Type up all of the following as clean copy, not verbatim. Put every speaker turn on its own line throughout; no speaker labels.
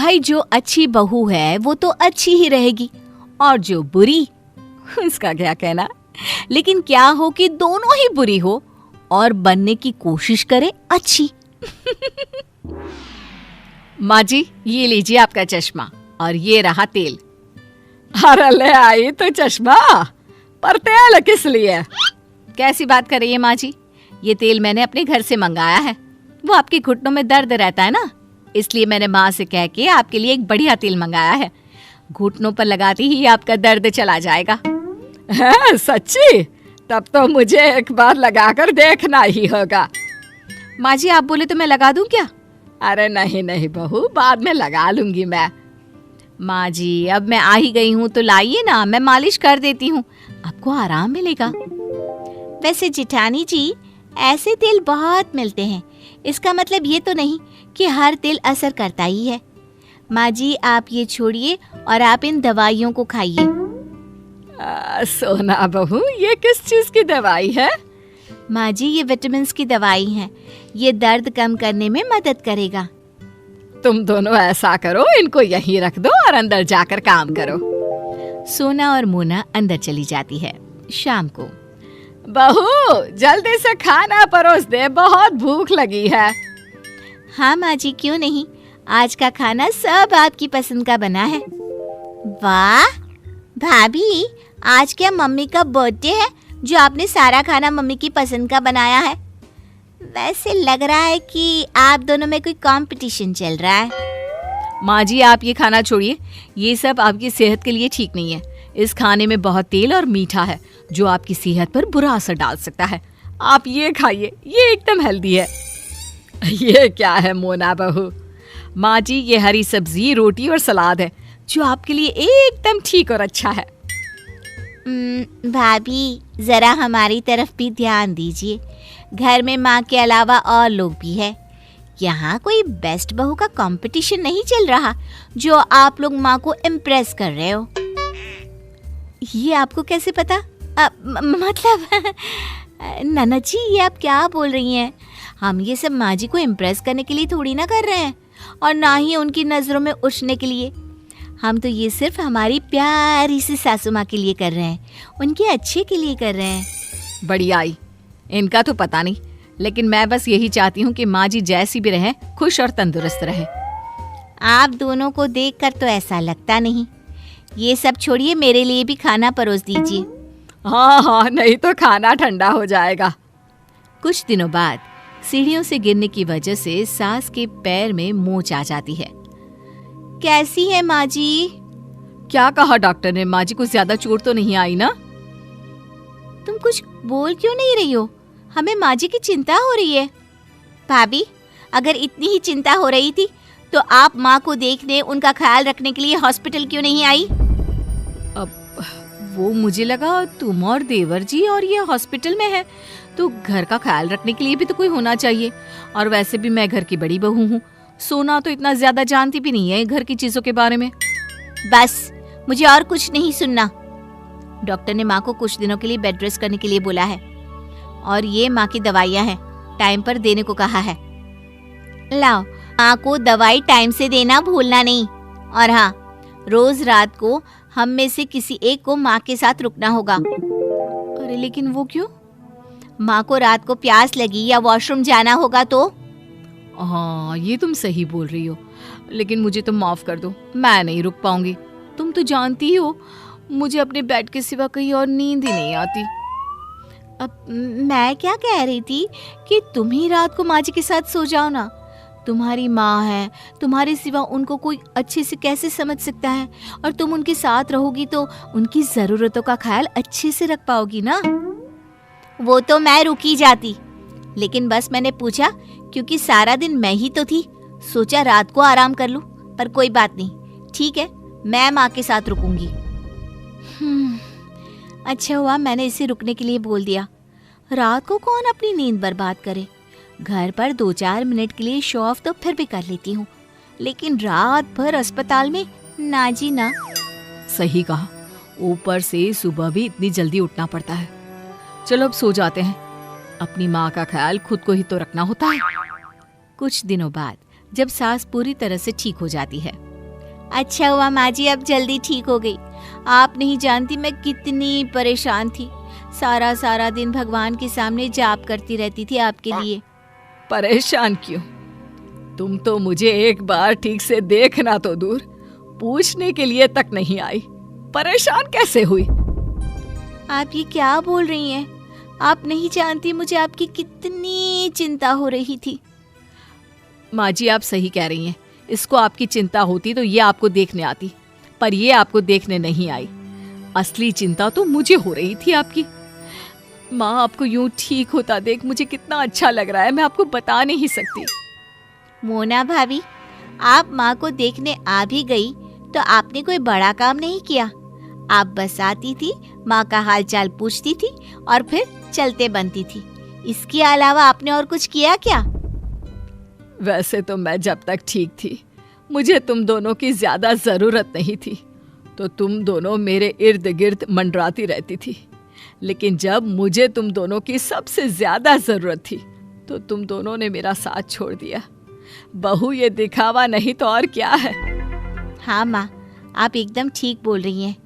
भाई जो अच्छी बहू है वो तो अच्छी ही रहेगी, और जो बुरी उसका क्या कहना। लेकिन क्या हो कि दोनों ही बुरी हो और बनने की कोशिश करे अच्छी। माँ जी, ये लीजिए आपका चश्मा, और ये रहा तेल।
अरे ले आई तो चश्मा, पर तेल किस लिए?
कैसी बात कर रही है माँ जी, ये तेल मैंने अपने घर से मंगाया है। वो आपके घुटनों में दर्द रहता है ना, इसलिए मैंने माँ से कह के आपके लिए एक बढ़िया तेल मंगाया है। घुटनों पर लगाते ही आपका दर्द चला जाएगा।
है सच्ची? तब तो मुझे एक बार लगाकर देखना ही होगा।
माँ जी, आप बोले तो मैं लगा दूं क्या?
अरे नहीं नहीं बहू, बाद में लगा लूंगी मैं।
माँ जी, अब मैं आ ही गई हूँ तो लाइए ना, मैं मालिश कर देती हूँ, आपको आराम मिलेगा। वैसे जिठानी जी, ऐसे तेल बहुत मिलते हैं, इसका मतलब ये तो नहीं कि हर तेल असर करता ही है। माँ जी, आप ये छोड़िए और आप इन दवाइयों को खाइए।
सोना बहू, ये किस चीज की दवाई है?
माँ जी, ये विटामिन की दवाई है, ये दर्द कम करने में मदद करेगा।
तुम दोनों ऐसा करो, इनको यहीं रख दो और अंदर जाकर काम करो।
सोना और मोना अंदर चली जाती है। शाम को,
बहू जल्दी से खाना परोस दे, बहुत भूख लगी है।
हाँ माँ जी, क्यों नहीं, आज का खाना सब आपकी पसंद का बना है। वाह भाभी, आज क्या मम्मी का बर्थडे है जो आपने सारा खाना मम्मी की पसंद का बनाया है? वैसे लग रहा है कि आप दोनों में कोई कंपटीशन चल रहा है।
माँ जी, आप ये खाना छोड़िए, ये सब आपकी सेहत के लिए ठीक नहीं है। इस खाने में बहुत तेल और मीठा है जो आपकी सेहत पर बुरा असर डाल सकता है। आप ये खाइए, ये एकदम हेल्दी है। ये क्या है मोना बहू? माँ जी, ये हरी सब्जी, रोटी और सलाद है जो आपके लिए एकदम ठीक और अच्छा है।
भाभी, जरा हमारी तरफ भी ध्यान दीजिए, घर में माँ के अलावा और लोग भी है। यहाँ कोई बेस्ट बहू का कंपटीशन नहीं चल रहा जो आप लोग माँ को इम्प्रेस कर रहे हो। ये आपको कैसे पता? मतलब नन्ना जी, ये आप क्या बोल रही हैं? हम ये सब माँ जी को इम्प्रेस करने के लिए थोड़ी ना कर रहे हैं, और ना ही उनकी नज़रों में उठने के लिए। हम तो ये सिर्फ हमारी प्यारी सी सासू माँ के लिए कर रहे हैं, उनके अच्छे के लिए कर रहे हैं।
बढ़िया आई, इनका तो पता नहीं, लेकिन मैं बस यही चाहती हूँ कि माँ जी जैसी भी रहे, खुश और तंदुरुस्त रहे।
आप दोनों को देखकर तो ऐसा लगता नहीं। ये सब छोड़िए, मेरे लिए भी खाना परोस दीजिए।
हाँ हाँ, नहीं तो खाना ठंडा हो जाएगा।
कुछ दिनों बाद सीढ़ियों से गिरने की वजह से सास के पैर में मोच आ जाती है। कैसी है माँ जी?
क्या कहा डॉक्टर ने? माँ जी को ज्यादा चोट तो नहीं आई ना?
तुम कुछ बोल क्यों नहीं रही हो? हमें माँ जी की चिंता हो रही है। भाभी, अगर इतनी ही चिंता हो रही थी तो आप माँ को देखने, उनका ख्याल रखने के लिए हॉस्पिटल क्यों नहीं आई?
अब वो मुझे लगा तुम और देवर जी और ये हॉस्पिटल में है, तो घर का ख्याल रखने के लिए भी तो कोई होना चाहिए। और वैसे भी मैं घर की बड़ी बहू हूँ, सोना तो इतना ज्यादा जानती भी नहीं है घर की चीजों के बारे में।
बस, मुझे और कुछ नहीं सुनना। डॉक्टर ने माँ को कुछ दिनों के लिए बेड रेस्ट करने के लिए बोला है, और ये माँ की दवाइयाँ हैं, टाइम पर देने को कहा है। लाओ, माँ को दवाई टाइम से देना भूलना नहीं। और हाँ, रोज रात को हम में से किसी एक को माँ के साथ रुकना होगा।
अरे लेकिन वो क्यों?
माँ को रात को प्यास लगी या वॉशरूम जाना होगा तो?
हाँ, ये तुम सही बोल रही हो, लेकिन मुझे तो माफ कर दो, मैं नहीं रुक पाऊंगी। तुम तो जानती हो मुझे अपने बेड के सिवा कहीं और नींद ही नहीं आती।
अब मैं क्या कह रही थी कि तुम ही रात को माँ जी के साथ सो जाओ ना। तुम्हारी माँ है, तुम्हारे सिवा उनको कोई अच्छे से कैसे समझ सकता है, और तुम उनके साथ रहोगी तो उनकी ज़रूरतों का ख्याल अच्छे से रख पाओगी ना। वो तो मैं रुकी जाती, लेकिन बस मैंने पूछा क्योंकि सारा दिन मैं ही तो थी, सोचा रात को आराम कर लूं। पर कोई बात नहीं, ठीक है, मैं माँ के साथ रुकूंगी। अच्छा हुआ मैंने इसे रुकने के लिए बोल दिया। रात को कौन अपनी नींद बर्बाद करे। घर पर 2-4 मिनट के लिए शो ऑफ तो फिर भी कर लेती हूँ, लेकिन रात भर अस्पताल में ना जी ना।
सही कहा, ऊपर से सुबह भी इतनी जल्दी उठना पड़ता है। चलो अब सो जाते हैं, अपनी माँ का ख्याल खुद को ही तो रखना होता है।
कुछ दिनों बाद जब सास पूरी तरह से ठीक हो जाती है अच्छा हुआ माँ जी, अब जल्दी ठीक हो गई। आप नहीं जानती मैं कितनी परेशान थी। सारा सारा दिन भगवान के सामने जाप करती रहती थी आपके लिए।
परेशान क्यों? तुम तो मुझे एक बार ठीक से देखना तो दूर, पूछने के लिए तक नहीं आई। परेशान कैसे हुई?
आप ये क्या बोल रही हैं? आप नहीं जानती मुझे आपकी कितनी चिंता हो रही थी।
माँ जी, आप सही कह रही हैं। इसको आपकी चिंता होती तो ये आपको देखने आती, पर ये आपको देखने नहीं आई। असली चिंता तो मुझे हो रही थी आपकी। माँ, आपको यूं ठीक होता देख मुझे कितना अच्छा लग रहा है, मैं आपको बता नहीं सकती।
मोना भाभी, आप माँ को देखने आ भी गई तो आपने कोई बड़ा काम नहीं किया। आप बस आती थी, माँ का हालचाल पूछती थी और फिर चलते बनती थी। इसके अलावा आपने और कुछ किया क्या?
वैसे तो मैं जब तक ठीक थी मुझे तुम दोनों की ज्यादा जरूरत नहीं थी, तो तुम दोनों मेरे इर्द गिर्द मंडराती रहती थी। लेकिन जब मुझे तुम दोनों की सबसे ज्यादा जरूरत थी तो तुम दोनों ने मेरा साथ छोड़ दिया। बहू, ये दिखावा नहीं तो और क्या है?
हाँ माँ, आप एकदम ठीक बोल रही हैं।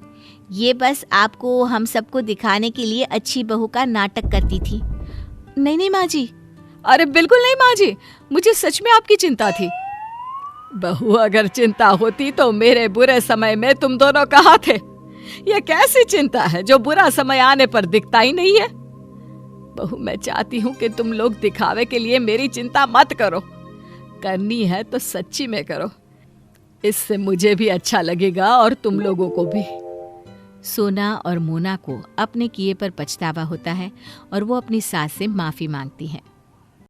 ये बस आपको हम सबको दिखाने के लिए अच्छी बहू का नाटक करती थी।
नहीं नहीं माँ जी, अरे बिल्कुल नहीं माँ जी, मुझे सच में आपकी चिंता थी। बहू, अगर चिंता होती तो मेरे बुरे समय में तुम दोनों कहाँ थे? यह कैसी चिंता है जो बुरा समय आने पर दिखता ही नहीं है? बहू, मैं चाहती हूँ कि तुम लोग दिखावे के लिए मेरी चिंता मत करो। करनी है तो सच्ची में करो, इससे मुझे भी अच्छा लगेगा और तुम लोगों को भी।
सोना और मोना को अपने किए पर पछतावा होता है और वो अपनी सास से माफी मांगती हैं।